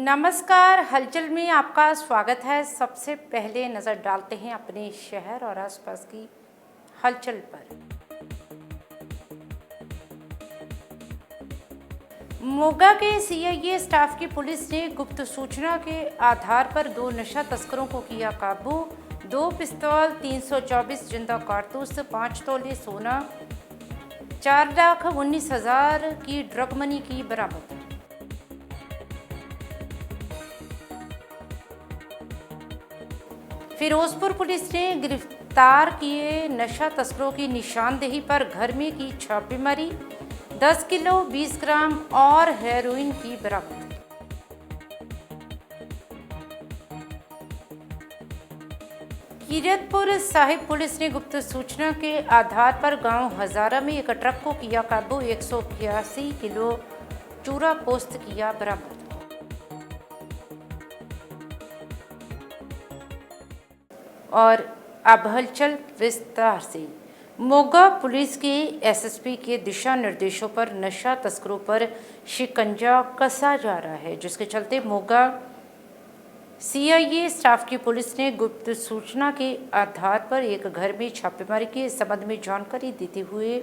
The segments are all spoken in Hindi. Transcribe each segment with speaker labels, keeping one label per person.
Speaker 1: नमस्कार, हलचल में आपका स्वागत है। सबसे पहले नज़र डालते हैं अपने शहर और आसपास की हलचल पर। मोगा के सीआईए स्टाफ की पुलिस ने गुप्त सूचना के आधार पर 2 नशा तस्करों को किया काबू। 2 पिस्तौल, 324 जिंदा कारतूस, 5 तोले सोना, 4,19,000 की ड्रग मनी की बरामद। फिरोजपुर पुलिस ने गिरफ्तार किए नशा तस्करों की निशानदेही पर घर में की छापेमारी। 10 किलो 20 ग्राम और हेरोइन की बरामद। कीरतपुर साहिब पुलिस ने गुप्त सूचना के आधार पर गांव हजारा में एक ट्रक को किया काबू। 181 किलो चूरा पोस्त किया बरामद। और अब हलचल विस्तार से। मोगा पुलिस के एसएसपी के दिशा निर्देशों पर नशा तस्करों पर शिकंजा कसा जा रहा है, जिसके चलते मोगा सीआईए स्टाफ की पुलिस ने गुप्त सूचना के आधार पर एक घर में छापेमारी की। इस संबंध में जानकारी देते हुए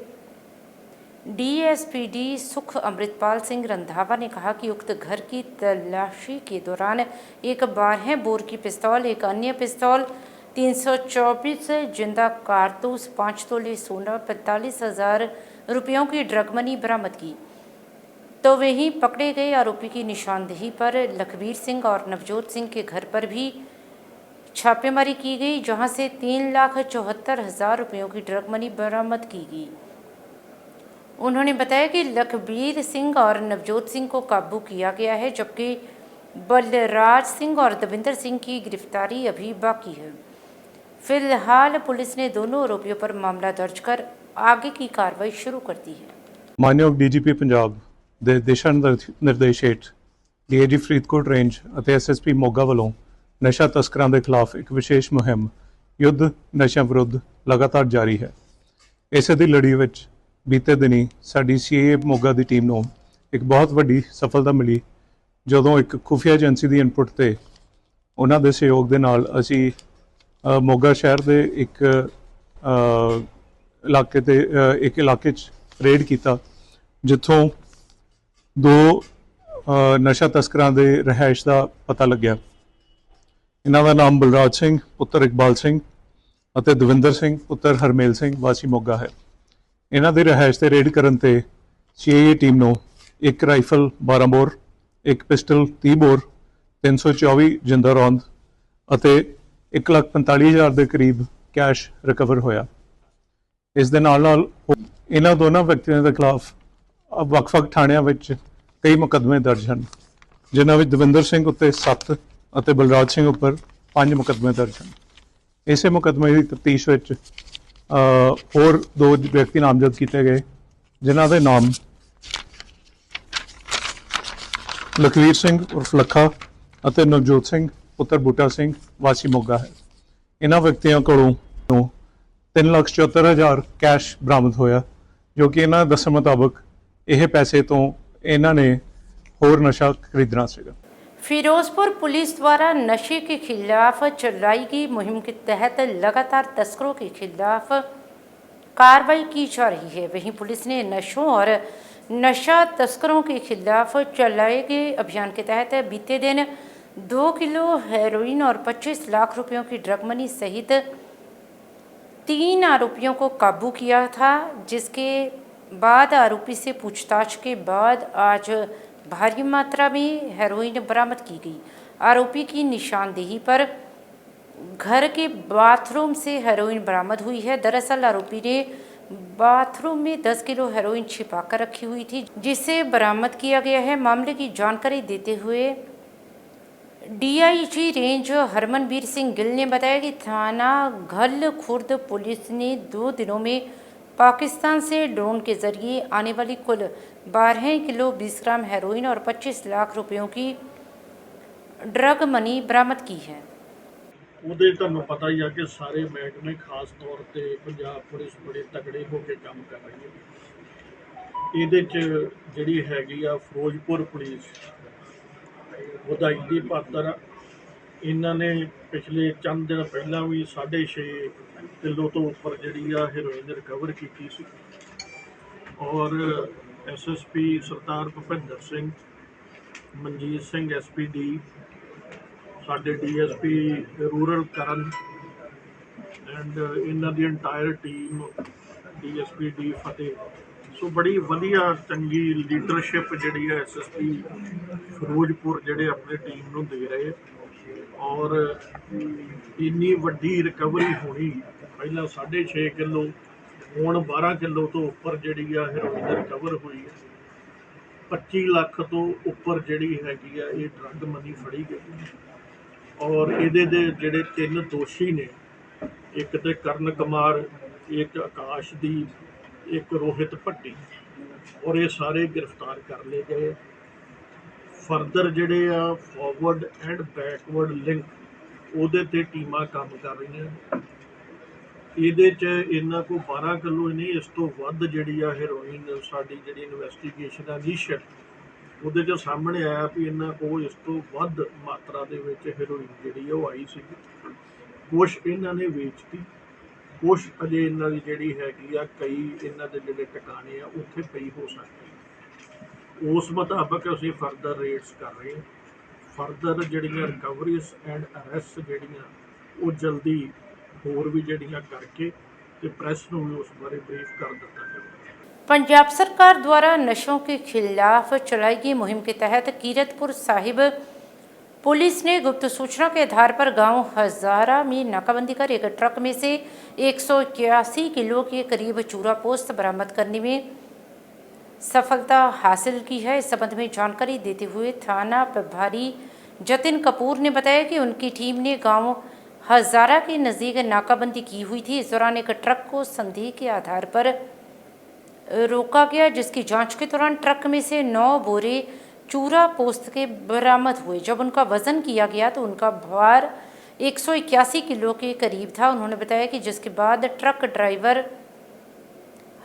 Speaker 1: डीएसपीडी सुख अमृतपाल सिंह रंधावा ने कहा कि उक्त घर की तलाशी के दौरान एक 12 बोर की पिस्तौल, एक अन्य पिस्तौल, 324 जिंदा कारतूस, 5 तोले सोना, 45,000 रुपयों की ड्रग मनी बरामद की। तो वहीं पकड़े गए आरोपी की निशानदेही पर लखबीर सिंह और नवजोत सिंह के घर पर भी छापेमारी की गई, जहां से 3,74,000 रुपयों की ड्रग मनी बरामद की गई। उन्होंने बताया कि लखबीर सिंह और नवजोत सिंह को काबू किया गया है, जबकि बलराज सिंह और दविंदर सिंह की गिरफ्तारी अभी बाकी है। फिलहाल पुलिस ने दोनों आरोपियों पर मामला दर्ज कर आगे की कार्रवाई शुरू कर दी है।
Speaker 2: मानयोग डीजीपी पंजाब ਦੇ ਦਿਸ਼ਾ ਨਿਰਦੇਸ਼ ਹੇਠ ਡੀਏਜੀ ਫਰੀਦਕੋਟ ਰੇਂਜ ਅਤੇ ਐਸਐਸਪੀ ਮੋਗਾ ਵੱਲੋਂ ਨਸ਼ਾ ਤਸਕਰਾਂ ਦੇ ਖਿਲਾਫ ਇੱਕ ਵਿਸ਼ੇਸ਼ ਮੁਹਿੰਮ ਯੁੱਧ ਨਸ਼ਿਆਂ ਵਿਰੁੱਧ ਲਗਾਤਾਰ ਜਾਰੀ ਹੈ। ਇਸੇ ਦੀ ਲੜੀ ਵਿੱਚ ਬੀਤੇ ਦਿਨੀ ਸਾਡੀ ਸੀਏ ਮੋਗਾ ਦੀ ਟੀਮ ਨੂੰ ਇੱਕ ਬਹੁਤ ਵੱਡੀ ਸਫਲਤਾ ਮਿਲੀ, ਜਦੋਂ ਇੱਕ ਖੁਫੀਆ ਏਜੰਸੀ ਦੀ ਇਨਪੁਟ ਤੇ ਉਹਨਾਂ ਦੇ ਸਹਿਯੋਗ ਦੇ ਨਾਲ ਅਸੀਂ ਮੋਗਾ ਸ਼ਹਿਰ ਦੇ ਇੱਕ ਇਲਾਕੇ 'ਚ ਰੇਡ ਕੀਤਾ, ਜਿੱਥੋਂ 2 ਨਸ਼ਾ ਤਸਕਰਾਂ ਦੇ ਰਿਹਾਇਸ਼ ਦਾ ਪਤਾ ਲੱਗਿਆ। ਇਹਨਾਂ ਦਾ ਨਾਮ ਬਲਰਾਜ ਸਿੰਘ ਪੁੱਤਰ ਇਕਬਾਲ ਸਿੰਘ ਅਤੇ ਦਵਿੰਦਰ ਸਿੰਘ ਪੁੱਤਰ ਹਰਮੇਲ ਸਿੰਘ ਵਾਸੀ ਮੋਗਾ ਹੈ। ਇਹਨਾਂ ਦੀ ਰਿਹਾਇਸ਼ ਤੇ ਰੇਡ ਕਰਨ ਤੇ ਸੀਆਈਏ ਟੀਮ ਨੂੰ ਇੱਕ ਰਾਈਫਲ 12 ਬੋਰ, ਇੱਕ ਪਿਸਟਲ 30 ਬੋਰ, 324 ਜਿੰਦਾ ਰੌਂਦ ਅਤੇ 1,45,000 ਦੇ ਕਰੀਬ ਕੈਸ਼ ਰਿਕਵਰ ਹੋਇਆ। ਇਸ ਦੇ ਨਾਲ ਇਹਨਾਂ ਦੋਨਾਂ ਵਿਅਕਤੀਆਂ ਦੇ ਖਿਲਾਫ ਵੱਖ-ਵੱਖ ਥਾਣਿਆਂ ਵਿੱਚ ਕਈ ਮੁਕੱਦਮੇ ਦਰਜ ਹਨ, ਜਿਨ੍ਹਾਂ ਵਿੱਚ ਦਵਿੰਦਰ ਸਿੰਘ ਉੱਤੇ 7 ਅਤੇ ਬਲਰਾਜ ਸਿੰਘ ਉੱਪਰ 5 ਮੁਕੱਦਮੇ ਦਰਜ ਹਨ। ਇਸੇ ਮੁਕੱਦਮੇ ਦੀ ਤਫਤੀਸ਼ ਵਿੱਚ ਹੋਰ 2 ਵਿਅਕਤੀ ਨਾਮਜ਼ਦ ਕੀਤੇ ਗਏ, ਜਿਨ੍ਹਾਂ ਦੇ ਨਾਮ ਲਖਵੀਰ ਸਿੰਘ ਉਰਫ ਲੱਖਾ ਅਤੇ ਨਵਜੋਤ ਸਿੰਘ ਪੁੱਤਰ ਬੂਟਾ ਸਿੰਘ ਵਾਸੀ ਮੋਗਾ ਹੈ। ਇਹਨਾਂ ਵਿਅਕਤੀਆਂ ਕੋਲੋਂ 3,74,000 ਕੈਸ਼ ਬਰਾਮਦ ਹੋਇਆ, ਜੋ ਕਿ ਇਹਨਾਂ ਦੱਸਣ ਮੁਤਾਬਕ ਇਹ ਪੈਸੇ ਤੋਂ ਇਹਨਾਂ ਨੇ ਹੋਰ नशा खरीदना सीगा।
Speaker 1: फिरोजपुर पुलिस द्वारा नशे के खिलाफ चलाई गई मुहिम के तहत लगातार तस्करों के खिलाफ कार्रवाई की जा रही है। वहीं पुलिस ने नशों और नशा तस्करों के खिलाफ चलाए गए अभियान के तहत बीते दिन 2 किलो हेरोइन और 25 लाख रुपयों की ड्रग मनी सहित 3 आरोपियों को काबू किया था, जिसके बाद आरोपी से पूछताछ के बाद आज भारी मात्रा में हेरोइन बरामद की गई। आरोपी की निशानदेही पर घर के बाथरूम से हेरोइन बरामद हुई है। दरअसल आरोपी ने बाथरूम में 10 किलो हेरोइन छिपाकर रखी हुई थी, जिसे बरामद किया गया है। मामले की जानकारी देते हुए डीआईजी रेंज हरमनवीर सिंह गिल ने बताया कि थाना घल खुर्द पुलिस ने 2 दिनों में पाकिस्तान से ड्रोन के जरिए आने वाली कुल 12 किलो 20 ग्राम हेरोइन और 25 लाख रुपयों की ड्रग मनी बरामद की है।
Speaker 3: ਉਹਦੇ ਤੁਹਾਨੂੰ ਪਤਾ ਹੀ ਆ ਕਿ ਸਾਰੇ ਮਹਿਕਮੇ ਖਾਸ ਤੌਰ ਤੇ ਪੰਜਾਬ ਪੁਲਿਸ ਬੜੇ ਤਕੜੇ ਹੋ ਕੇ ਕੰਮ ਕਰ ਰਹੀ ਹੈ। ਇਹਦੇ 'ਚ ਜਿਹੜੀ ਹੈਗੀ ਆ ਫਿਰੋਜ਼ਪੁਰ ਪੁਲਿਸ ਵਧਾਈ ਦੀ ਪਾਤਰ ਆ। ਇਹਨਾਂ ਨੇ ਪਿਛਲੇ ਚੰਦ ਦਿਨ ਪਹਿਲਾਂ ਵੀ 6.5 ਕਿਲੋ ਤੋਂ ਉੱਪਰ ਜਿਹੜੀ ਆ ਹੈਰੋਇਨ ਰਿਕਵਰ ਕੀਤੀ ਸੀ। ਔਰ ਐਸਐਸਪੀ ਸਰਦਾਰ ਭੁਪਿੰਦਰ ਸਿੰਘ, ਮਨਜੀਤ ਸਿੰਘ ਐਸਪੀਡੀ, ਸਾਡੇ ਡੀਐਸਪੀ ਰੂਰਲ ਕਰਨ ਐਂਡ ਇਹਨਾਂ the entire team, DSP D ਫਤਿਹ, ਸੋ ਬੜੀ ਵਧੀਆ ਚੰਗੀ ਲੀਡਰਸ਼ਿਪ ਜਿਹੜੀ ਹੈ ਐਸਐਸਪੀ ਫਿਰੋਜ਼ਪੁਰ ਜਿਹੜੇ ਆਪਣੀ ਟੀਮ ਨੂੰ ਦੇ ਰਹੇ। ਔਰ ਇੰਨੀ ਵੱਡੀ ਰਿਕਵਰੀ ਹੋਣੀ, ਪਹਿਲਾਂ 6.5 ਕਿਲੋ, ਹੁਣ 12 ਕਿਲੋ ਤੋਂ ਉੱਪਰ ਜਿਹੜੀ ਆ ਹੈਰੋਇਨ ਰਿਕਵਰ ਹੋਈ ਹੈ। 25 ਲੱਖ ਤੋਂ ਉੱਪਰ ਜਿਹੜੀ ਹੈਗੀ ਆ ਇਹ ਡਰੱਗ ਮਨੀ ਫੜੀ ਗਈ। ਔਰ ਇਹਦੇ ਦੇ ਜਿਹੜੇ 3 ਦੋਸ਼ੀ ਨੇ, ਇੱਕ ਤੇ ਕਰਨ ਕੁਮਾਰ, ਇੱਕ ਆਕਾਸ਼ਦੀਪ, ਇੱਕ ਰੋਹਿਤ ਭੱਟੀ, ਔਰ ਇਹ ਸਾਰੇ ਗ੍ਰਿਫਤਾਰ ਕਰ ਲਏ ਗਏ। ਫਰਦਰ ਜਿਹੜੇ ਆ ਫਾਰਵਰਡ ਐਂਡ ਬੈਕਵਰਡ ਲਿੰਕ, ਉਹਦੇ ਤੇ ਟੀਮਾਂ ਕੰਮ ਕਰ ਰਹੀਆਂ। ਇਹਦੇ 'ਚ ਇਹਨਾਂ ਕੋਲ 12 ਕਿਲੋ ਨਹੀਂ, ਇਸ ਤੋਂ ਵੱਧ ਜਿਹੜੀ ਆ ਹੈਰੋਇਨ, ਸਾਡੀ ਜਿਹੜੀ ਇਨਵੈਸਟੀਗੇਸ਼ਨ ਆ ਇਨੀਸ਼ੀਅਲ, ਉਹਦੇ 'ਚ ਸਾਹਮਣੇ ਆਇਆ ਵੀ ਇਹਨਾਂ ਕੋਲ ਇਸ ਤੋਂ ਵੱਧ ਮਾਤਰਾ ਦੇ ਵਿੱਚ ਹੈਰੋਇਨ ਜਿਹੜੀ ਉਹ ਆਈ ਸੀਗੀ। ਕੁਛ ਇਹਨਾਂ ਨੇ ਵੇਚਤੀ, ਕੁਛ ਅਜੇ ਇਹਨਾਂ ਦੀ ਜਿਹੜੀ ਹੈਗੀ ਆ, ਕਈ ਇਹਨਾਂ ਦੇ ਜਿਹੜੇ ਟਿਕਾਣੇ ਆ ਉੱਥੇ ਪਈ ਹੋ ਸਕਦੀ। ਉਸ ਮੁਤਾਬਕ ਅਸੀਂ ਫਰਦਰ ਰੇਟਸ ਕਰ ਰਹੇ ਹਾਂ। ਫਰਦਰ ਜਿਹੜੀਆਂ ਰਿਕਵਰੀਜ਼ ਐਂਡ ਅਰੈਸਟ ਜਿਹੜੀਆਂ ਉਹ ਜਲਦੀ ਹੋਰ ਵੀ ਜਿਹੜੀਆਂ ਕਰਕੇ ਤੇ प्रेस ਨੂੰ भी उस बारे ब्रीफ कर दिया जाए।
Speaker 1: पंजाब सरकार द्वारा नशों के खिलाफ चलाई गई मुहिम के तहत कीरतपुर साहिब पुलिस ने गुप्त सूचना के आधार पर गांव हजारा में नाकाबंदी कर एक ट्रक में से 181 किलो के करीब चूरा पोस्त बरामद करने में सफलता हासिल की है। इस संबंध में जानकारी देते हुए थाना प्रभारी जतिन कपूर ने बताया कि उनकी टीम ने गांव हजारा के नज़दीक नाकाबंदी की हुई थी। इस दौरान एक ट्रक को संदेह के आधार पर रोका गया, जिसकी जांच के दौरान ट्रक में से 9 बोरे चूरा पोस्त के बरामद हुए। जब उनका वजन किया गया तो उनका भार 181 किलो के करीब था। उन्होंने बताया कि जिसके बाद ट्रक ड्राइवर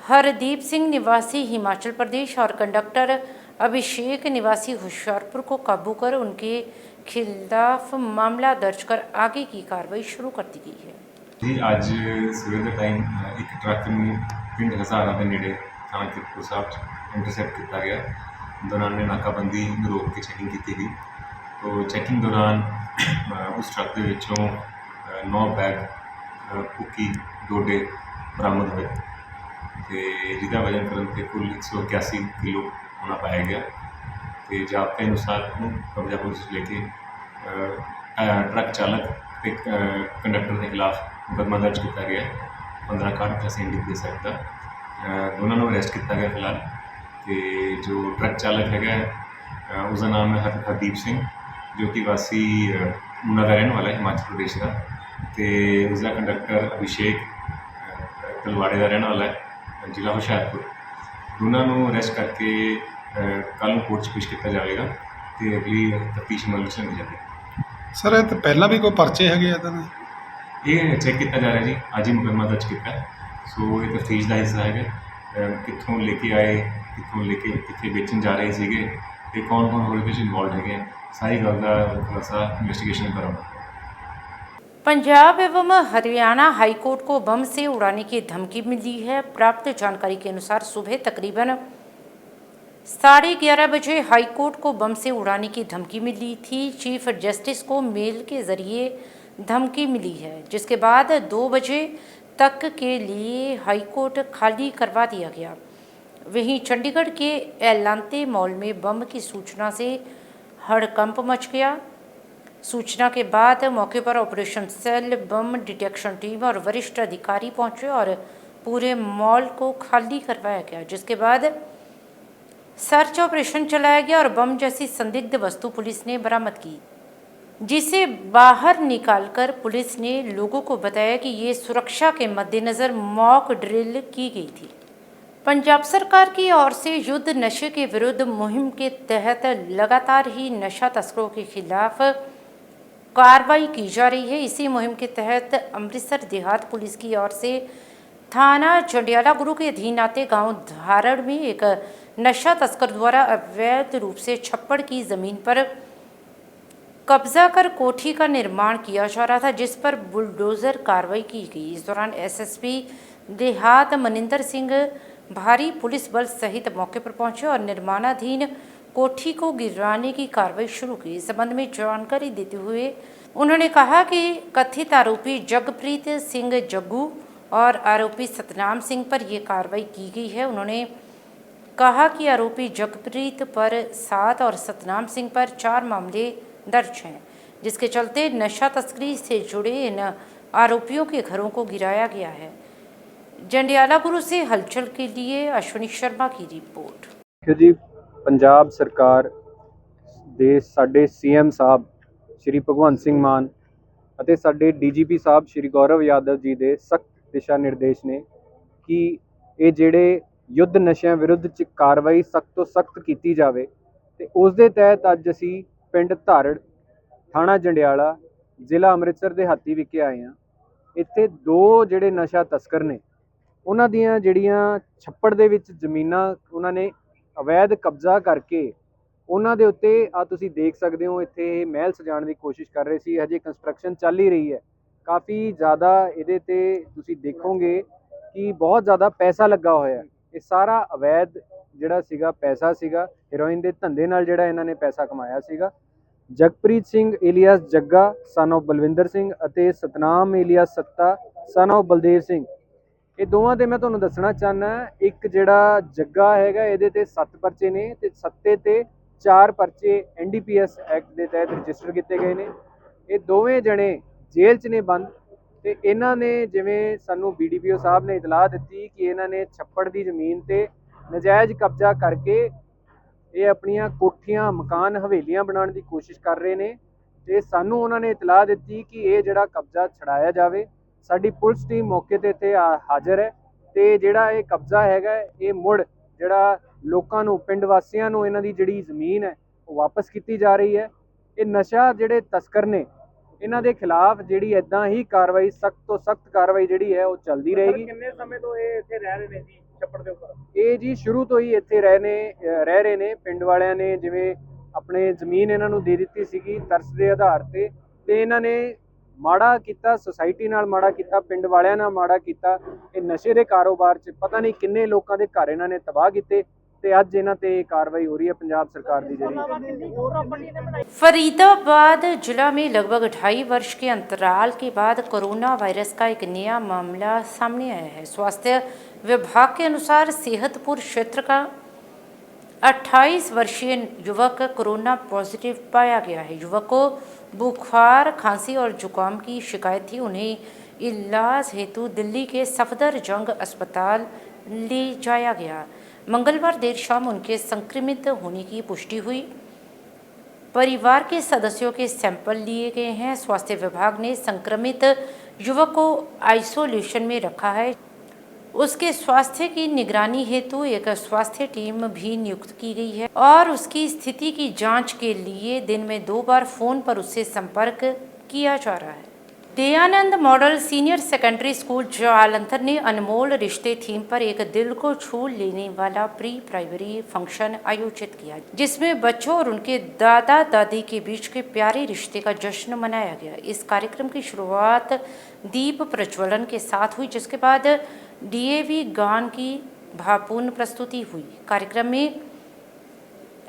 Speaker 1: हरदीप सिंह निवासी हिमाचल प्रदेश और कंडक्टर अभिषेक निवासी होशियारपुर को काबू कर उनके खिलाफ मामला दर्ज कर आगे की कार्रवाई शुरू कर दी गई है।
Speaker 4: जी अज सवेर के टाइम एक ट्रक में पिंड हजारा के नेड़े थाना कीरतपुर साहब इंटरसैप्ट किया गया। दौरान नाकाबंदी रोक के चैकिंग की गई। तो चैकिंग दौरान उस ट्रक के विचों 9 बैग भुक्की डोडे बरामद हुए, तो जिसका वजन करने पर कुल 181 किलो होना पाया गया। तो जाबते अनुसार कब्जा पुलिस लेके ट्रक चालक ते कंडक्टर के खिलाफ मुकदमा दर्ज किया गया। 1561 NDPS एक्ट का दोनों को अरेस्ट किया गया फिलहाल। तो जो ट्रक चालक है उसका नाम है हरदीप सिंह, जो कि वासी ऊना का रहने वाला है, हिमाचल प्रदेश का। तो उसका कंडक्टर अभिषेक तलवाड़े का रहने वाला है, जिला होशियारपुर। दोनों को अरेस्ट करके कल कोर्ट 'ਚ पेश किया जाएगा तो अगली तफ्तीश अमल ਵਿੱਚ ਲਿਆਂਦੀ ਜਾਵੇਗੀ।
Speaker 5: ਸਰ ਇਹ ਤਾਂ ਪਹਿਲਾਂ ਵੀ ਕੋਈ ਪਰਚੇ ਹੈਗੇ ਆ ਤਾਂ
Speaker 4: ਇਹ ਚੈੱਕ ਕੀਤਾ ਜਾ ਰਿਹਾ ਜੀ, ਅੱਜ ਹੀ ਮੁਕੱਦਮਾ ਦਰਜ ਕੀਤਾ। ਸੋ ਇਹ ਤਫਤੀਸ਼ ਦਾ ਹਿੱਸਾ ਹੈਗਾ। ਕਿੱਥੋਂ ਲੈ ਕੇ ਆਏ, ਕਿੱਥੋਂ ਲੈ ਕੇ ਕਿੱਥੇ ਵੇਚਣ ਜਾ ਰਹੇ ਸੀਗੇ ਤੇ ਕੌਣ ਹੋਰ ਵਿੱਚ ਇਨਵੋਲਡ ਹੈਗੇ, ਸਾਰੀ ਗੱਲ ਦਾ ਖੁਲਾਸਾ ਇਨਵੈਸਟੀਗੇਸ਼ਨ ਕਰਾਂਗੇ।
Speaker 1: पंजाब एवं हरियाणा हाईकोर्ट को बम से उड़ाने की धमकी मिली है। प्राप्त जानकारी के अनुसार सुबह तकरीबन 11:30 बजे हाईकोर्ट को बम से उड़ाने की धमकी मिली थी। चीफ जस्टिस को मेल के ज़रिए धमकी मिली है, जिसके बाद 2 बजे तक के लिए हाईकोर्ट खाली करवा दिया गया। वहीं चंडीगढ़ के एलांते मॉल में बम की सूचना से हड़कंप मच गया। सूचना के बाद मौके पर ऑपरेशन सेल, बम डिटेक्शन टीम और वरिष्ठ अधिकारी पहुंचे और पूरे मॉल को खाली करवाया गया, जिसके बाद सर्च ऑपरेशन चलाया गया और बम जैसी संदिग्ध वस्तु पुलिस ने बरामद की, जिसे बाहर निकालकर पुलिस ने लोगों को बताया कि ये सुरक्षा के मद्देनज़र मॉक ड्रिल की गई थी। पंजाब सरकार की ओर से युद्ध नशे के विरुद्ध मुहिम के तहत लगातार ही नशा तस्करों के खिलाफ कार्रवाई की जा रही है। इसी मुहिम के तहत अमृतसर देहात पुलिस की ओर से थाना जंडियाला गुरु के अधीन आते गांव धारड़ में एक नशा तस्कर द्वारा अवैध रूप से छप्पड़ की ज़मीन पर कब्जा कर कोठी का निर्माण किया जा रहा था, जिस पर बुलडोजर कार्रवाई की गई। इस दौरान एसएसपी देहात मनिंदर सिंह भारी पुलिस बल सहित मौके पर पहुंचे और निर्माणाधीन कोठी को गिराने की कार्रवाई शुरू की। इस संबंध में जानकारी देते हुए उन्होंने कहा कि कथित आरोपी जगप्रीत सिंह जग्गू और आरोपी सतनाम सिंह पर यह कार्रवाई की गई है। उन्होंने कहा कि आरोपी जगप्रीत पर 7 और सतनाम सिंह पर 4 मामले दर्ज हैं, जिसके चलते नशा तस्करी से जुड़े इन आरोपियों के घरों को गिराया गया है। जंडियाला गुरु से हलचल के लिए अश्विनी शर्मा की रिपोर्ट।
Speaker 6: जी, पंजाब सरकार ਦੇ ਸਾਡੇ ਸੀਐਮ ਸਾਹਿਬ ਸ਼੍ਰੀ ਭਗਵੰਤ ਸਿੰਘ ਮਾਨ ਅਤੇ ਸਾਡੇ ਡੀਜੀਪੀ ਸਾਹਿਬ ਸ਼੍ਰੀ ਗੌਰਵ ਯਾਦਵ ਜੀ ਦੇ ਸਖਤ ਦਿਸ਼ਾ ਨਿਰਦੇਸ਼ ਨੇ ਕਿ ਇਹ ਜਿਹੜੇ ਯੁੱਧ ਨਸ਼ਿਆਂ ਵਿਰੁੱਧ ਚ ਕਾਰਵਾਈ ਸਖਤ ਤੋਂ ਸਖਤ ਕੀਤੀ ਜਾਵੇ ਤੇ ਉਸ ਦੇ ਤਹਿਤ ਅੱਜ ਅਸੀਂ ਪਿੰਡ ਧਾਰੜ, ਥਾਣਾ ਜੰਡਿਆਲਾ, ਜ਼ਿਲ੍ਹਾ ਅੰਮ੍ਰਿਤਸਰ ਦੇ ਹਾਤੀ ਵਿਖੇ ਆਏ ਹਾਂ। ਇੱਥੇ 2 ਜਿਹੜੇ ਨਸ਼ਾ ਤਸਕਰ ਨੇ ਉਹਨਾਂ ਦੀਆਂ ਜਿਹੜੀਆਂ ਛੱਪੜ ਦੇ ਵਿੱਚ ਜ਼ਮੀਨਾਂ ਉਹਨਾਂ ਨੇ ਅਵੈਧ ਕਬਜ਼ਾ ਕਰਕੇ ਉਹਨਾਂ ਦੇ ਉੱਤੇ ਆ ਤੁਸੀਂ ਦੇਖ ਸਕਦੇ ਹੋ ਇੱਥੇ ਇਹ ਮਹਿਲ ਸਜਾਉਣ ਦੀ ਕੋਸ਼ਿਸ਼ ਕਰ ਰਹੇ ਸੀ। ਹਜੇ ਕੰਸਟਰਕਸ਼ਨ ਚੱਲ ਹੀ ਰਹੀ ਹੈ। ਕਾਫੀ ਜ਼ਿਆਦਾ ਇਹਦੇ ਤੇ ਤੁਸੀਂ ਦੇਖੋਗੇ ਕਿ ਬਹੁਤ ਜ਼ਿਆਦਾ ਪੈਸਾ ਲੱਗਾ ਹੋਇਆ। ਇਹ ਸਾਰਾ ਅਵੈਧ ਜਿਹੜਾ ਸੀਗਾ ਪੈਸਾ ਸੀਗਾ, ਹੈਰੋਇਨ ਦੇ ਧੰਦੇ ਨਾਲ ਜਿਹੜਾ ਇਹਨਾਂ ਨੇ ਪੈਸਾ ਕਮਾਇਆ ਸੀਗਾ। Jagpreet Singh alias Jagga son of Balwinder Singh ਅਤੇ ਸਤਨਾਮ ਏਲੀਅਸ ਸੱਤਾ ਸਨ ਆਫ ਬਲਦੇਵ ਸਿੰਘ, ਇਹ ਦੋਵਾਂ ਤੇ ਮੈਂ ਤੁਹਾਨੂੰ ਦੱਸਣਾ ਚਾਹੁੰਦਾ। ਇੱਕ ਜਿਹੜਾ ਜੱਗਾ ਹੈਗਾ ਇਹਦੇ ਤੇ 7 ਪਰਚੇ ਨੇ ਤੇ ਸੱਤੇ ਤੇ 4 ਪਰਚੇ NDPS ਐਕਟ ਦੇ ਤਹਿਤ ਰਜਿਸਟਰ ਕੀਤੇ ਗਏ ਨੇ। ਇਹ ਦੋਵੇਂ ਜਣੇ ਜੇਲ੍ਹ 'ਚ ਨੇ ਬੰਦ ਤੇ ਇਹਨਾਂ ਨੇ ਜਿਵੇਂ ਸਾਨੂੰ BDPO ਸਾਹਿਬ ਨੇ ਇਤਲਾਹ ਦਿੱਤੀ ਕਿ ਇਹਨਾਂ ਨੇ ਛੱਪੜ ਦੀ ਜ਼ਮੀਨ ਤੇ ਨਜਾਇਜ਼ ਕਬਜ਼ਾ ਕਰਕੇ ਇਹ ਆਪਣੀਆਂ ਕੋਠੀਆਂ, ਮਕਾਨ, ਹਵੇਲੀਆਂ ਬਣਾਉਣ ਦੀ ਕੋਸ਼ਿਸ਼ ਕਰ ਰਹੇ ਨੇ ਤੇ ਸਾਨੂੰ ਉਹਨਾਂ ਨੇ ਇਤਲਾਹ ਦਿੱਤੀ ਕਿ ਇਹ ਜਿਹੜਾ ਕਬਜ਼ਾ ਛਡਾਇਆ ਜਾਵੇ। ਸਾਡੀ ਪੁਲਿਸ ਟੀਮ ਮੌਕੇ ਤੇ ਇੱਥੇ ਹਾਜ਼ਰ ਹੈ ਤੇ ਜਿਹੜਾ ਇਹ ਕਬਜ਼ਾ ਹੈਗਾ ਇਹ ਮੁੜ ਜਿਹੜਾ ਲੋਕਾਂ ਨੂੰ, ਪਿੰਡ ਵਾਸੀਆਂ ਨੂੰ ਇਹਨਾਂ ਦੀ ਜਿਹੜੀ ਜ਼ਮੀਨ ਹੈ ਉਹ ਵਾਪਸ ਕੀਤੀ ਜਾ ਰਹੀ ਹੈ। ਇਹ ਨਸ਼ਾ ਜਿਹੜੇ ਤਸਕਰ ਨੇ ਇਹਨਾਂ ਦੇ ਖਿਲਾਫ ਜਿਹੜੀ ਇਦਾਂ ਹੀ ਕਾਰਵਾਈ, ਸਖਤ ਤੋਂ ਸਖਤ ਕਾਰਵਾਈ ਜਿਹੜੀ ਹੈ ਉਹ ਚੱਲਦੀ ਰਹੇਗੀ।
Speaker 3: ਕਿੰਨੇ ਸਮੇਂ ਤੋਂ ਇਹ ਇੱਥੇ ਰਹਿ ਰਹੇ ਨੇ ਜੀ ਛੱਪੜ ਦੇ ਉੱਪਰ?
Speaker 6: ਇਹ ਜੀ ਸ਼ੁਰੂ ਤੋਂ ਹੀ ਇੱਥੇ ਰਹਿ ਰਹੇ ਨੇ। ਪਿੰਡ ਵਾਲਿਆਂ ਨੇ ਜਿਵੇਂ ਆਪਣੇ ਜ਼ਮੀਨ ਇਹਨਾਂ ਨੂੰ ਦੇ ਦਿੱਤੀ ਸੀਗੀ ਤਰਸ ਦੇ ਆਧਾਰ ਤੇ ਇਹਨਾਂ ਨੇ ਮਾੜਾ ਕੀਤਾ, ਸੁਸਾਇਟੀ ਨਾਲ ਮਾੜਾ ਕੀਤਾ, ਪਿੰਡ ਵਾਲਿਆਂ ਨਾਲ ਮਾੜਾ ਕੀਤਾ। ਇਹ ਨਸ਼ੇ ਦੇ ਕਾਰੋਬਾਰ 'ਚ ਪਤਾ ਨਹੀਂ ਕਿੰਨੇ ਲੋਕਾਂ ਦੇ ਘਰ ਇਹਨਾਂ ਨੇ ਤਬਾਹ ਕੀਤੇ ਤੇ ਅੱਜ ਇਹਨਾਂ ਤੇ कार्रवाई हो रही है पंजाब सरकार की जरिए।
Speaker 1: फरीदाबाद जिला में लगभग 2.5 वर्ष के अंतराल के बाद कोरोना वायरस का एक नया मामला सामने आया है। स्वास्थ्य विभाग के अनुसार सेहतपुर क्षेत्र का 28 वर्षीय युवक कोरोना पॉजिटिव पाया गया है। युवक को बुखार, खांसी और जुकाम की शिकायत थी। उन्हें इलाज हेतु दिल्ली के सफदरजंग अस्पताल ले जाया गया। मंगलवार देर शाम उनके संक्रमित होने की पुष्टि हुई। परिवार के सदस्यों के सैंपल लिए गए हैं। स्वास्थ्य विभाग ने संक्रमित युवक को आइसोलेशन में रखा है। उसके स्वास्थ्य की निगरानी हेतु एक स्वास्थ्य टीम भी नियुक्त की गई है और उसकी स्थिति की जांच के लिए दिन में 2 बार फोन पर उससे संपर्क किया जा रहा है। Dayanand model senior secondary school Jalandhar ने अनमोल रिश्ते थीम पर एक दिल को छू लेने वाला प्री प्राइमरी फंक्शन आयोजित किया, जिसमें बच्चों और उनके दादा दादी के बीच के प्यारे रिश्ते का जश्न मनाया गया। इस कार्यक्रम की शुरुआत दीप प्रज्वलन के साथ हुई, जिसके बाद DAV गान की भावपूर्ण प्रस्तुति हुई। कार्यक्रम में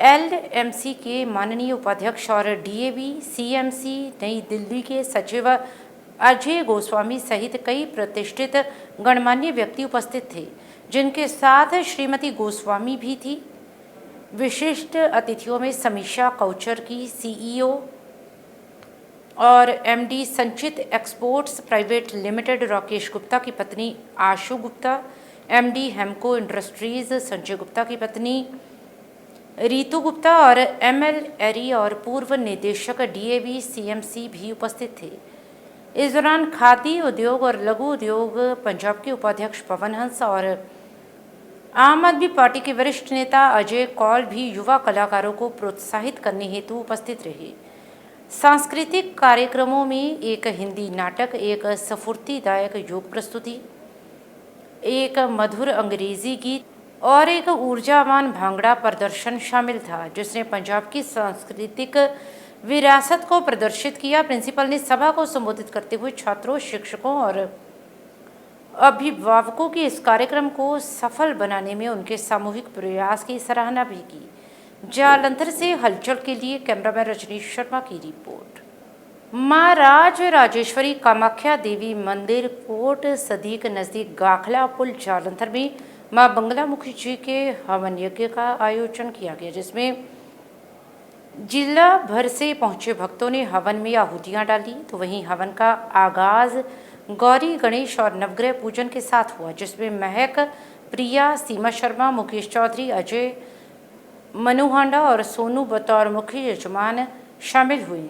Speaker 1: LMC के माननीय उपाध्यक्ष और DAV CMC नई दिल्ली के सचिव अजय गोस्वामी सहित कई प्रतिष्ठित गणमान्य व्यक्ति उपस्थित थे, जिनके साथ श्रीमती गोस्वामी भी थी। विशिष्ट अतिथियों में समीक्षा कौचर की CEO और MD संचित exports private limited Rakesh Gupta की पत्नी आशु गुप्ता, MD हेमको इंडस्ट्रीज संजय गुप्ता की पत्नी रीतू गुप्ता और ML एरी और पूर्व निदेशक DAV CMC भी उपस्थित थे। इस दौरान खादी उद्योग और लघु उद्योग पंजाब के उपाध्यक्ष पवन हंस और आम आदमी पार्टी के वरिष्ठ नेता अजय कौल भी युवा कलाकारों को प्रोत्साहित करने हेतु उपस्थित रहे। सांस्कृतिक कार्यक्रमों में एक हिंदी नाटक, एक स्फूर्तिदायक योग प्रस्तुति, एक मधुर अंग्रेजी गीत और एक ऊर्जावान भांगड़ा प्रदर्शन शामिल था, जिसने पंजाब की सांस्कृतिक विरासत को प्रदर्शित किया। प्रिंसिपल ने सभा को संबोधित करते हुए छात्रों, शिक्षकों और अभिभावकों की इस कार्यक्रम को सफल बनाने में उनके सामूहिक प्रयास की सराहना भी की। जालंधर से हलचल के लिए कैमरामैन रजनीश शर्मा की रिपोर्ट। माँ राज राजेश्वरी कामाख्या देवी मंदिर कोट सदीक नज़दीक गाखला पुल जालंधर में माँ बंगलामुखी जी के हवन यज्ञ का आयोजन किया गया, जिसमें जिला भर से पहुंचे भक्तों ने हवन में आहुतियां डाली। तो वहीं हवन का आगाज गौरी गणेश और नवग्रह पूजन के साथ हुआ, जिसमें महक, प्रिया, सीमा शर्मा, मुकेश चौधरी, अजय, मनु हांडा और सोनू बतौर मुख्य यजमान शामिल हुए।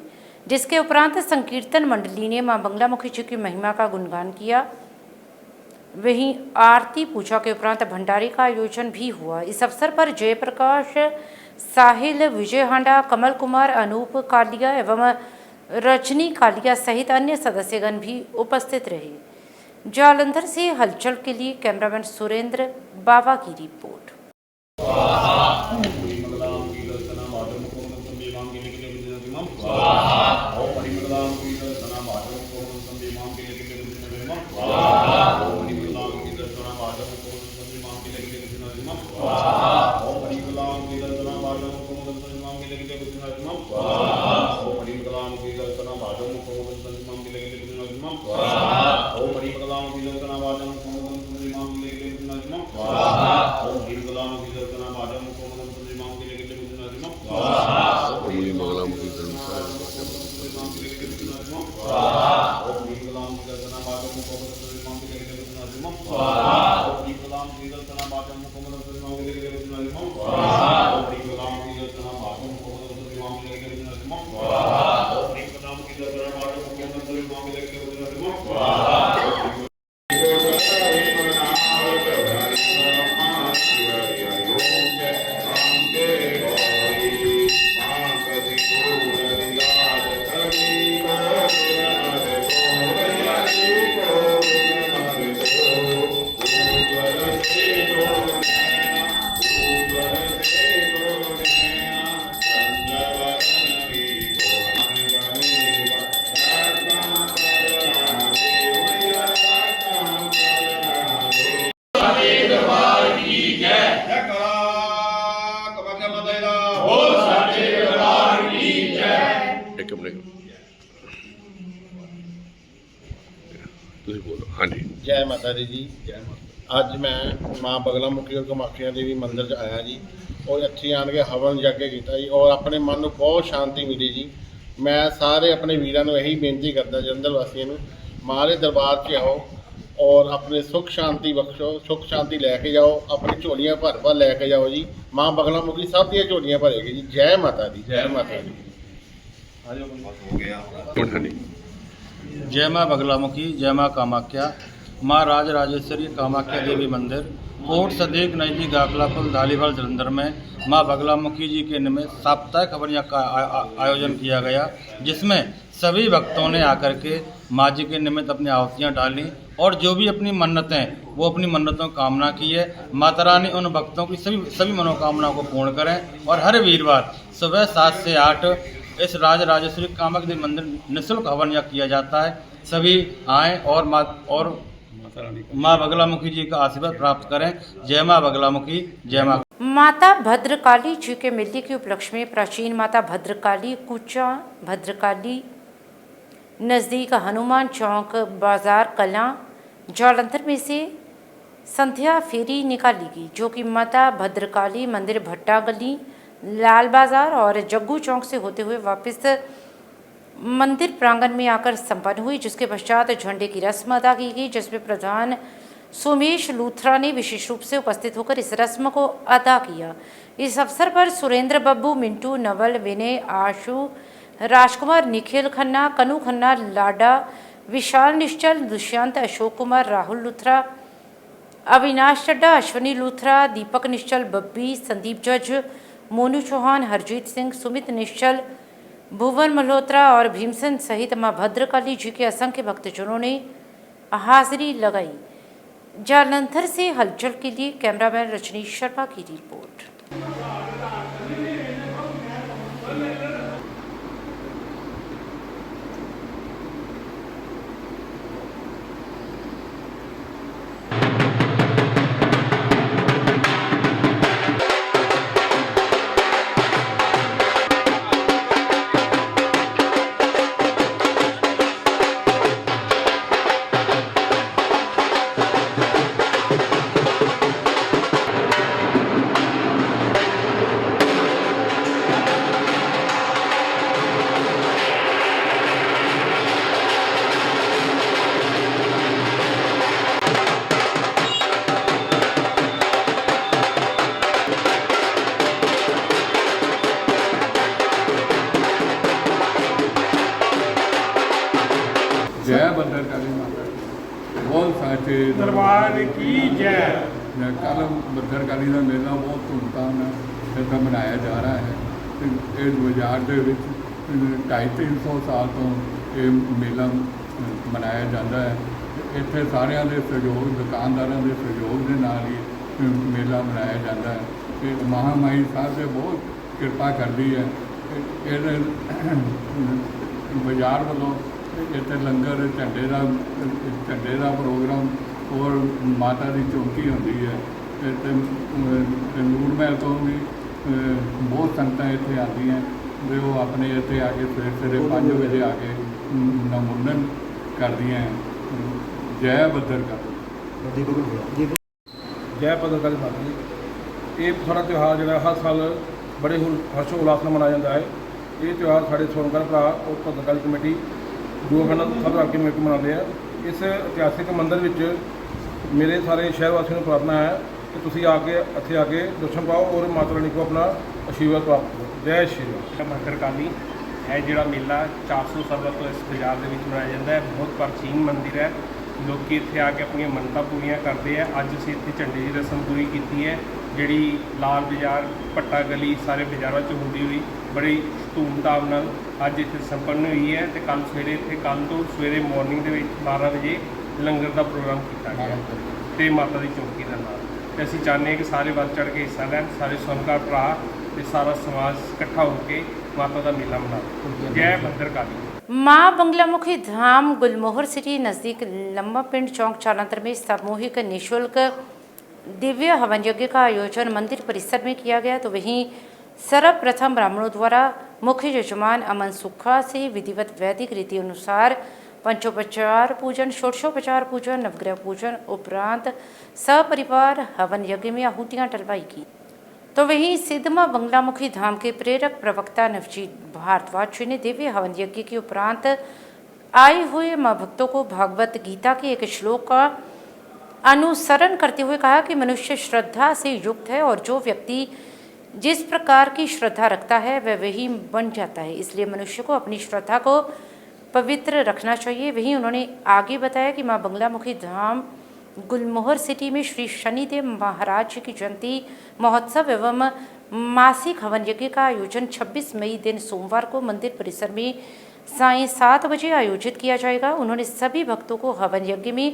Speaker 1: जिसके उपरांत संकीर्तन मंडली ने मां बंगलामुखी जी की महिमा का गुणगान किया। वहीं आरती पूजा के उपरांत भंडारे का आयोजन भी हुआ। इस अवसर पर जयप्रकाश, साहिल, विजय हांडा, कमल कुमार, अनूप कालिया एवं रजनी कालिया सहित अन्य सदस्यगण भी उपस्थित रहे। जालंधर से हलचल के लिए कैमरामैन सुरेंद्र बाबा की रिपोर्ट।
Speaker 7: जय माता दी जी। ਅੱਜ मैं माँ बगलामुखी और कामाख्या देवी मंदिर 'ਚ आया जी और ਇੱਥੇ ਆਣ ਕੇ ਹਵਨ ਯੱਗ ਕੀਤਾ ਜੀ ਔਰ ਆਪਣੇ ਮਨ ਨੂੰ ਬਹੁਤ ਸ਼ਾਂਤੀ ਮਿਲੀ ਜੀ। ਮੈਂ ਸਾਰੇ ਆਪਣੇ ਵੀਰਾਂ ਨੂੰ ਇਹੀ ਬੇਨਤੀ ਕਰਦਾ ਜਲੰਧਰ ਵਾਸੀਆਂ ਨੂੰ, ਮਾਂ ਦੇ ਦਰਬਾਰ 'ਚ ਆਓ ਔਰ ਆਪਣੇ ਸੁੱਖ ਸ਼ਾਂਤੀ ਬਖਸ਼ੋ, ਸੁੱਖ ਸ਼ਾਂਤੀ ਲੈ ਕੇ ਜਾਓ, ਆਪਣੀ ਝੋਲੀਆਂ ਭਰ ਭਰ ਲੈ ਕੇ ਜਾਓ ਜੀ। ਮਾਂ ਬਗਲਾमुखी ਸਭ ਦੀਆਂ ਝੋਲੀਆਂ ਭਰੇਗੀ ਜੀ। ਜੈ ਮਾਤਾ ਦੀ, ਜੈ माता दी।
Speaker 8: जय माँ बगलामुखी, जय माँ कामाख्या। माँ राज राजेश्वरी कामाख्या देवी मंदिर कोट सदेक नज़दीक गाखला पुल धालीवाल जलंधर में माँ बगलामुखी जी के निमित्त साप्ताहिक खबरिया का आयोजन किया गया, जिसमें सभी भक्तों ने आकर के माँ जी के निमित्त अपनी आहुतियाँ डाली और जो भी अपनी मन्नतें वो अपनी मन्नतों की कामना की है। माता रानी उन भक्तों की सभी मनोकामनाओं को पूर्ण करें। और हर वीरवार सुबह 7 से 8 इस राज राजेश्वरी कामाख्या देवी मंदिर निःशुल्क हवन यज्ञ किया जाता है। सभी आएँ और माँ बगलामुखी जी का आशीर्वाद प्राप्त करें। जय माँ बगलामुखी, जय माँ।
Speaker 1: माता भद्रकाली जी के मेले के उपलक्ष्य में प्राचीन माता भद्रकाली कूचा भद्रकाली नज़दीक हनुमान चौक बाजार कलां जालंधर में से संध्या फेरी निकाली गई, जो कि माता भद्रकाली मंदिर भट्टा गली, लाल बाजार और जग्गू चौक से होते हुए वापस मंदिर प्रांगण में आकर संपन्न हुई। जिसके पश्चात झंडे की रस्म अदा की गई, जिसमें प्रधान सोमेश लूथरा ने विशेष रूप से उपस्थित होकर इस रस्म को अदा किया। इस अवसर पर सुरेंद्र बब्बू, मिंटू, नवल, विनय, आशु, राजकुमार, निखिल खन्ना, कनु खन्ना, लाडा, विशाल निश्चल, दुष्यंत, अशोक कुमार, राहुल लूथरा, अविनाश चड्डा, अश्वनी लूथरा, दीपक निश्चल, बब्बी, संदीप जज, मोनू चौहान, हरजीत सिंह, सुमित निश्चल, भुवन मल्होत्रा और भीमसेन सहित मां भद्रकाली जी के असंख्य भक्तजनों ने हाजिरी लगाई। जालंधर से हलचल के लिए कैमरामैन रजनीश शर्मा की रिपोर्ट।
Speaker 9: जय भद्रकाली माता बहुत साचे
Speaker 3: दरबार की जय।
Speaker 9: कल भद्रकाली का मेला बहुत धूमधाम से मनाया जा रहा है। इस बाजार के 250-300 साल तो ये मेला मनाया जाता है। इतने सारिਆਂ ਦੇ सहयोग दुकानदारों के सहयोग के नाल ही मेला मनाया जाता है। ये महामाई साहब से बहुत कृपा करती है। ये बाजार वालों इतने लंगर झंडे का प्रोग्राम और माता की चौकी होती है। नूर महल तो भी बहुत संगत इतने आती हैं वे वो अपने इतने आके सवेरे 5 बजे आके नमुंडन करती हैं। जय भद्रकाली।
Speaker 8: जय भद्रकाली माता जी। ये सारा त्यौहार जो हर साल बड़े हर्षो उल्लास ਨਾਲ मनाया जाता है। ये त्यौहार साढ़े सोनकर भरा और भद्रकाली कमेटी दूखंड सब रल के मिलकर मनाते हैं। इस इतिहासिक मंदिर में मेरे सारे शहर वासियों को प्रार्थना है कि तुम आके इतने आके दर्शन पाओ और माता रानी को अपना आशीर्वाद प्राप्त करो। जय श्री राम।
Speaker 10: भद्रकाली है जोड़ा मेला 400 साल तो इस बाजार के मनाया जाता है। बहुत प्राचीन मंदिर है। लोग इतने आके अपन मन्नतां पूरियां करते हैं। अज असीं इत्थे झंडे की रस्म पूरी की है जी। लाल बाजार भट्टा गली सारे बाजारों च होंदी हुई बड़ी धूमधाम नाल अज इत्थे संपन्न हुई है। तो कल सवेरे इत्थे कल तो सवेरे मॉर्निंग के 12 बजे लंगर का प्रोग्राम किया गया तो माता की चौकी का नाम। तो असीं चाहते हैं कि सारे बढ़ चढ़ के हिस्सा लैन, सारे सुनकार भरा ते सारा समाज इकट्ठा होकर माता का मेला मनाओ। जय भद्रकाली।
Speaker 1: माँ बंगलामुखी धाम गुलमोहर सिटी नज़दीक लम्बा पिंड चौक चालांतर में सामूहिक निःशुल्क दिव्य हवन यज्ञ का आयोजन मंदिर परिसर में किया गया। तो वहीं सर्वप्रथम ब्राह्मणों द्वारा मुख्य यजमान अमन सुखा से विधिवत वैदिक रीति अनुसार पंचोपचार पूजन, षोडशोपचार पूजन, नवग्रह पूजन उपरांत सपरिवार हवन यज्ञ में आहुतियाँ डलवाई की। तो वहीं सिद्ध मां बंगलामुखी धाम के प्रेरक प्रवक्ता नवजीत भारद्वाज जी ने दिव्य हवन यज्ञ के उपरांत आए हुए मां भक्तों को भागवत गीता के एक श्लोक का अनुसरण करते हुए कहा कि मनुष्य श्रद्धा से युक्त है और जो व्यक्ति जिस प्रकार की श्रद्धा रखता है वह वही बन जाता है। इसलिए मनुष्य को अपनी श्रद्धा को पवित्र रखना चाहिए। वहीं उन्होंने आगे बताया कि मां बंगलामुखी धाम गुलमोहर सिटी में श्री शनिदेव महाराज की जयंती महोत्सव एवं मासिक हवन यज्ञ का आयोजन 26 मई दिन सोमवार को मंदिर परिसर में सायं 7 बजे आयोजित किया जाएगा। उन्होंने सभी भक्तों को हवन यज्ञ में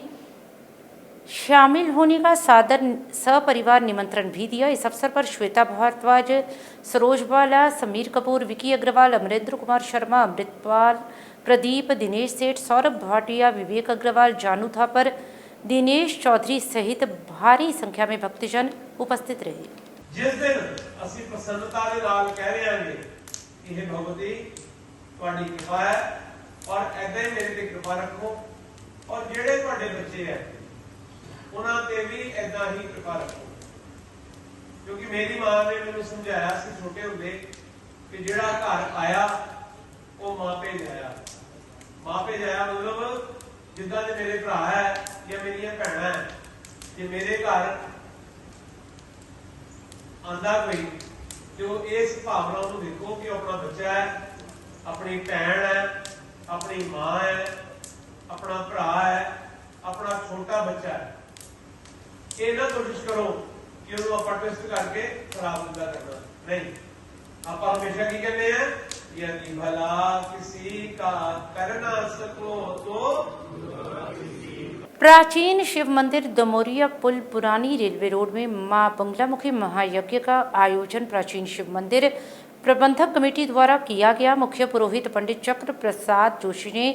Speaker 1: शामिल होने का सादर सपरिवार निमंत्रण भी दिया। इस अवसर पर श्वेता भारद्वाज, सरोज बाला, समीर कपूर, विकी अग्रवाल, अमरेंद्र कुमार शर्मा, अमृतपाल, प्रदीप, दिनेश सेठ, सौरभ भाटिया, विवेक अग्रवाल, जानू थापर, दिनेश चौधरी सहित भारी संख्या में भक्तजन उपस्थित रहे।
Speaker 11: जिस दिन असी प्रसन्नता के नाल कह रहे हैं कि हे भगवती तुहाडी कृपा है और ऐदा ही मेरे ते कृपा रखो और जेड़े तुहाडे बच्चे हैं उन्हां ते भी ऐदा ही कृपा रखो। क्योंकि मेरी मां ने मैनूं समझाया सी छोटे हुंदे कि जेड़ा घर आया वो मां पे जाया। मां पे जाया मतलब जिदा जे मेरे भरा है या मेरिया भैन है, जे मेरे घर आंदा कोई जो इस भावना को देखो कि अपना बच्चा है, अपनी भैन है, अपनी मां है, अपना भरा है, अपना छोटा बच्चा है। ये ना कोशिश करो कि उन्होंने आप ट्विस्ट करके खराब दिंदा करना नहीं। आप हमेशा की कहते हैं यदि भला किसी का कर ना सको तो
Speaker 1: प्राचीन शिव मंदिर दमोरिया पुल पुरानी रेलवे रोड में मां बंगलामुखी महायज्ञ का आयोजन प्राचीन शिव मंदिर प्रबंधक कमेटी द्वारा किया गया। मुख्य पुरोहित पंडित चक्र प्रसाद जोशी ने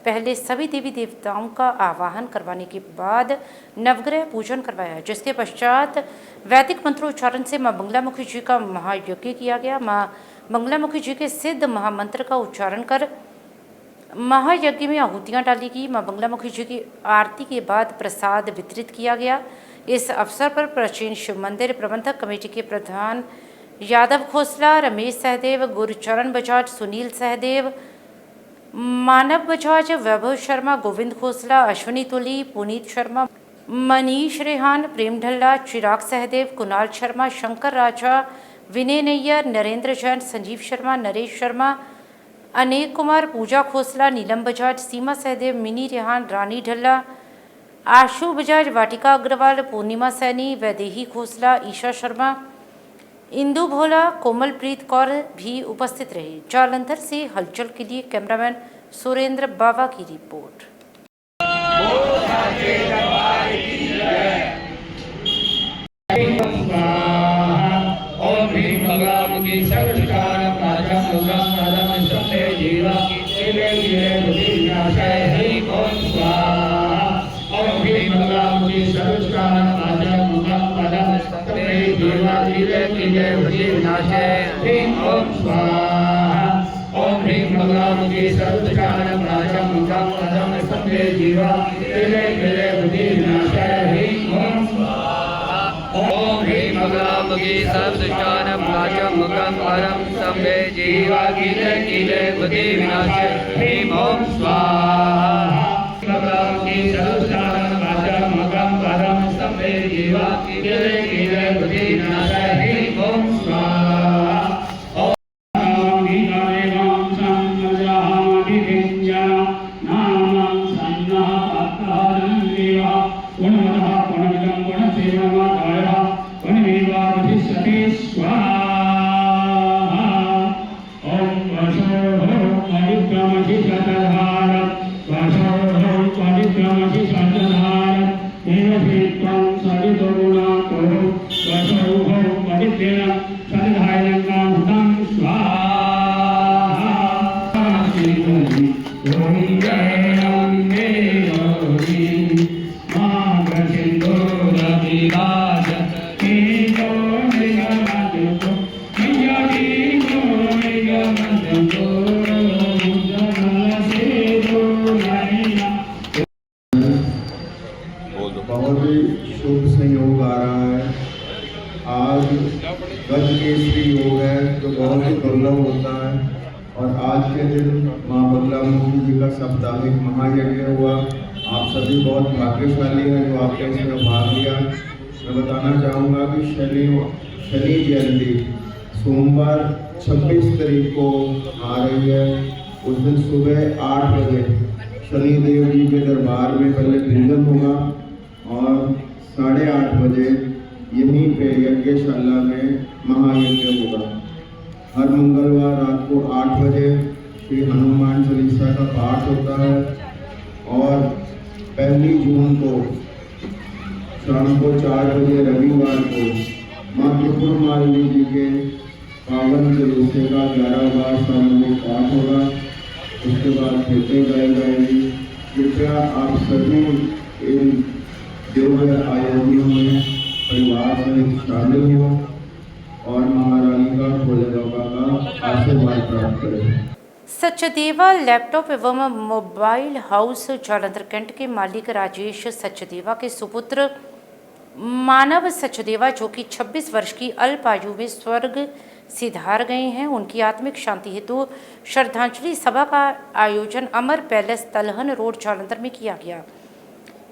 Speaker 1: पहले सभी देवी देवताओं का आवाहन करवाने के बाद नवग्रह पूजन करवाया, जिसके पश्चात वैदिक मंत्रोच्चारण से मां बंगलामुखी जी का महायज्ञ किया गया। मां बंगलामुखी जी के सिद्ध महामंत्र का उच्चारण कर महायज्ञ में आहुतियाँ डाली गई। मां बंगलामुखी जी की आरती के बाद प्रसाद वितरित किया गया। इस अवसर पर प्राचीन शिव मंदिर प्रबंधक कमेटी के प्रधान यादव खोसला, रमेश सहदेव, गुरुचरण बजाज, सुनील सहदेव, मानव बजाज, वैभव शर्मा, गोविंद खोसला, अश्विनी तुली, पुनीत शर्मा, मनीष रेहान, प्रेम ढल्ला, चिराग सहदेव, कुणाल शर्मा, शंकर राजा, विनय नैयर, नरेंद्र जैन, संजीव शर्मा, नरेश शर्मा, अनेक कुमार, पूजा खोसला, नीलम बजाज, सीमा सहदेव, मिनी रेहान, रानी ढल्ला, आशु बजाज, वाटिका अग्रवाल, पूर्णिमा सैनी, वैदेही खोसला, ईशा शर्मा, इंदु भोला, कोमलप्रीत कौर भी उपस्थित रहे। जालंधर से हलचल के लिए कैमरामैन सुरेंद्र बावा की रिपोर्ट।
Speaker 12: बहुत ही शुभ संयोग आ रहा है। आज गज केसरी योग है जो बहुत ही दुर्लभ होता है और आज के दिन माँ बगलामुखी जी का साप्ताहिक महायज्ञ हुआ। आप सभी बहुत भाग्यशाली हैं जो आपने इसमें भाग लिया। मैं बताना चाहूँगा कि शनि जयंती सोमवार 26 तारीख को आ रही है। उस दिन सुबह 8 बजे शनिदेव जी के दरबार में पहले पूजन होगा और 8:30 बजे यहीं पे यज्ञशाला में महायज्ञ होगा। हर मंगलवार रात को 8 बजे श्री हनुमान चालीसा का पाठ होता है और 1 जून को शाम को 4 बजे रविवार को माँ त्रिपुर मालिनी जी के पावन जुलूसे का 11 बार सामूहिक पाठ होगा। उसके बाद भेंटें गाई जाएगी। कृपया आप सभी इन दिव्य आयोजनों में परिवार सहित शामिल हो और महारानी का भोले बाबा का आशीर्वाद प्राप्त करें।
Speaker 1: सचदेवा लैपटॉप एवं मोबाइल हाउस जालंधर कैंट के मालिक राजेश सचदेवा के सुपुत्र मानव सचदेवा जो कि 26 वर्ष की अल्प आयु में स्वर्ग सिधार गए हैं, उनकी आत्मिक शांति हेतु श्रद्धांजलि सभा का आयोजन अमर पैलेस तलहन रोड जालंधर में किया गया।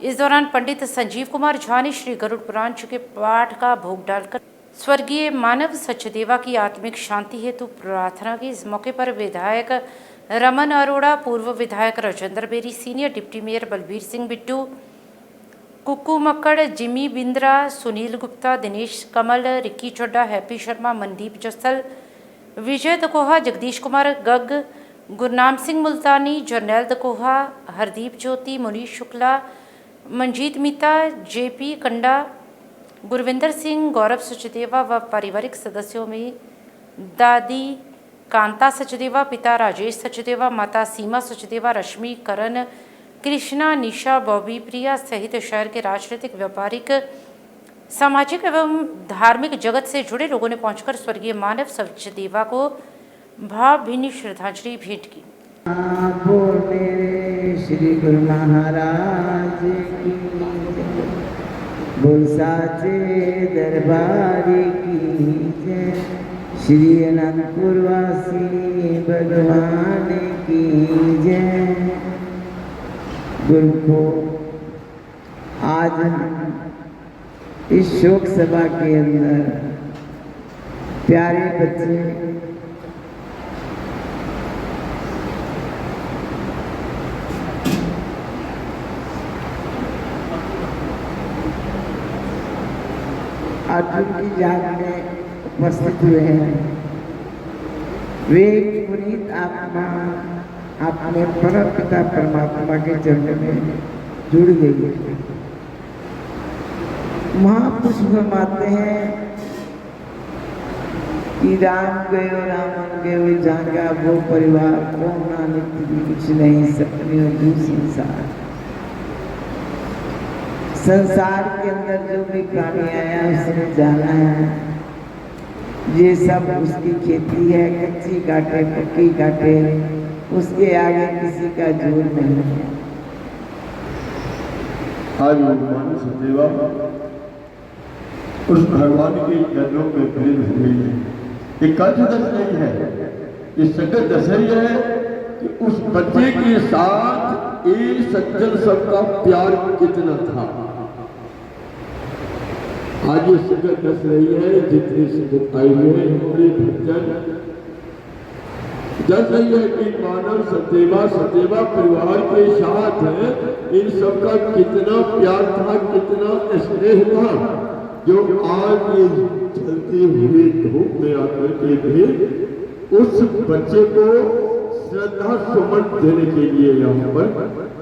Speaker 1: इस दौरान पंडित संजीव कुमार झा ने श्री गरुड़ पुराण के पाठ का भोग डालकर स्वर्गीय मानव सचदेवा की आत्मिक शांति हेतु प्रार्थना की। इस मौके पर विधायक रमन अरोड़ा, पूर्व विधायक Rajendra Beri, senior deputy mayor Balbir Singh Bittu, Kukku Makkar, Jimmy Bindra, Sunil Gupta, Dinesh Kamal, Ricky Chodda, Happy Sharma, Mandeep Jasal, Vijay Dakoha, Jagdish Kumar Gag, Gurnam Singh Multani, Jarnail Dakoha, Hardeep Jyoti, Munish Shukla, Manjeet Meeta, J P Kanda, Gurvinder Singh, Gaurav Sachdeva व पारिवारिक सदस्यों में दादी कांता सचदेवा, पिता राजेश सचदेवा, माता सीमा सचदेवा, रश्मि, करण, कृष्णा, निशा, बॉबी, प्रिया सहित शहर के राजनीतिक, व्यापारिक, सामाजिक एवं धार्मिक जगत से जुड़े लोगों ने पहुंचकर स्वर्गीय मानव सचदेवा को भावभीनी श्रद्धांजलि भेंट की।
Speaker 13: श्री गुरु महाराज की बोल साचे दरबारी की जय, श्री अनंतपुर वासी भगवान की जय। गुरु को आज इस शोक सभा के अंदर प्यारे बच्चे आज उनकी याद में उपस्थित हुए हैं। वे पुनीत आत्मा अपने परम पिता परमात्मा के चरणों में जुड़ गई है। महापुरुष फरमाते हैं कि राम गयो रामन गयो जागा वो परिवार कौन नानक कुछ नहीं सपने और संसार। संसार के अंदर जो भी प्राणी आया उसने जाना है, ये सब उसकी खेती है, कच्ची काटे पक्की काटे, उसके आगे किसी का जोर नहीं है।
Speaker 12: आज भगवान सदैवा उस भगवान के चरणों में प्रेम हो गई है। ये कल दस नहीं है, ये संगत दस रही है कि उस बच्चे के साथ ये सज्जन सबका प्यार कितना था। आज ये संगत दस रही है, जितनी संगत आई हुए हमारे भक्तजन दस रही है कि मानव सदैवा सदैवा परिवार के साथ इन सबका कितना प्यार था, कितना स्नेह था, जो आज ये चलते हुए धूप में आकर के भी उस बच्चे को श्रद्धा सुमन देने के लिए यहाँ पर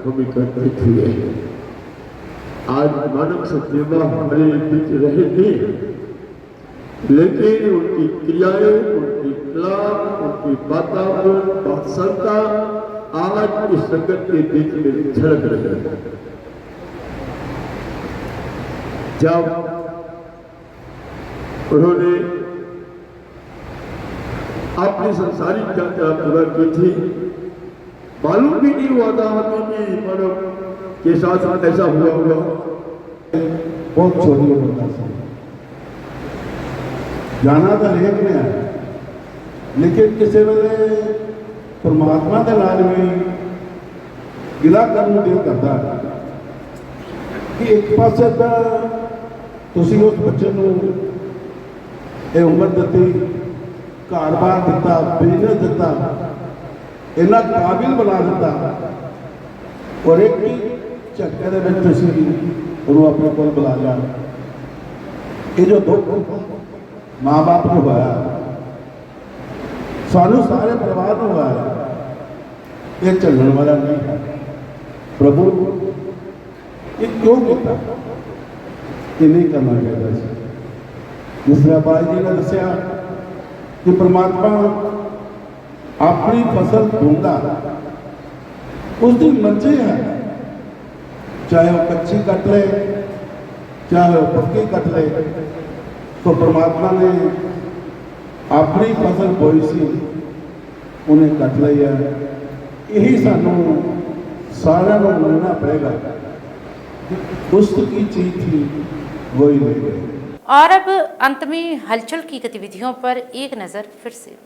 Speaker 12: हम एकत्रित हुए हैं। आज मानव सदैवा हमारे बीच रहे थे, लेकिन उनकी क्रियाएं, उनकी कला, उनकी वातावरण, बादशाहता आज इस संगत के बीच में झलक रही है। जब उन्होंने अपनी संसारिक यात्रा पूरा की थी, मालूम भी नहीं हुआ था हमें कि मानव के साथ ऐसा हुआ होगा।
Speaker 14: बहुत छोटी होता था, जाना तो लेक में है, लेकिन किसी वेले परमात्मा के नाल में गिला करने दिल करता है कि एक पासे तो तुसी उस बच्चे को ये उम्र दी, घर बार दिता, बिजनेस दिता, इन्ना काबिल बना दिता, और एक ही झटके उन्होंने अपने को बुला लिया। ये जो दुख माँ बाप को होया, सानू सारे परिवार को होया, ये चलने वाला नहीं है। प्रभु ये क्यों किया? ये नहीं करना चाहिए। जिस तरह बाई जी ने दसिया कि परमात्मा अपनी फसल ढूंढा, उसकी मर्जी है, चाहे वो कच्ची कट ले, चाहे वो पक्की कट ले, तो परमात्मा ने अपनी फसल बोई सी, उन्हें कट ली है। यही सानू सारा मनना पड़ेगा, उसकी चीज थी वही ले गए।
Speaker 1: और अब अंत में हलचल की गतिविधियों पर एक नजर फिर से।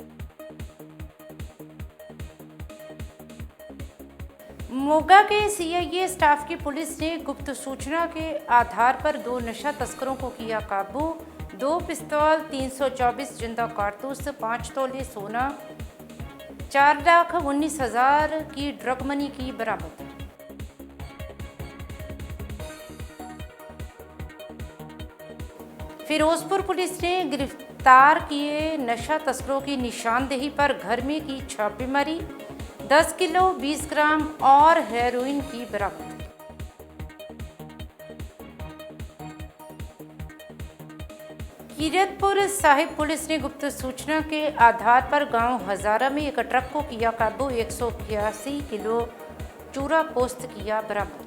Speaker 1: मोगा के सीआईए स्टाफ की पुलिस ने गुप्त सूचना के आधार पर 2 नशा तस्करों को किया काबू। 2 पिस्तौल, 324 जिंदा कारतूस, 5 तोले सोना, 4,19,000 की ड्रग मनी की बरामद। फिरोजपुर पुलिस ने गिरफ्तार किए नशा तस्करों की निशानदेही पर घर में की छापेमारी। 10 किलो 20 ग्राम और हेरोइन की बरामद। कीरतपुर साहिब पुलिस ने गुप्त सूचना के आधार पर गांव हजारा में एक ट्रक को किया काबू। 181 किलो चूरा पोस्त किया बरामद।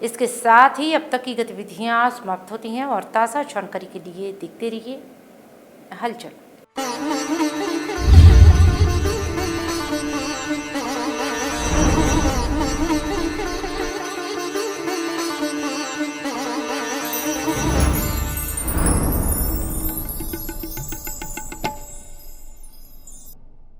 Speaker 1: इसके साथ ही अब तक की गतिविधियां समाप्त होती हैं और ताज़ा जानकारी के लिए देखते रहिए हलचल।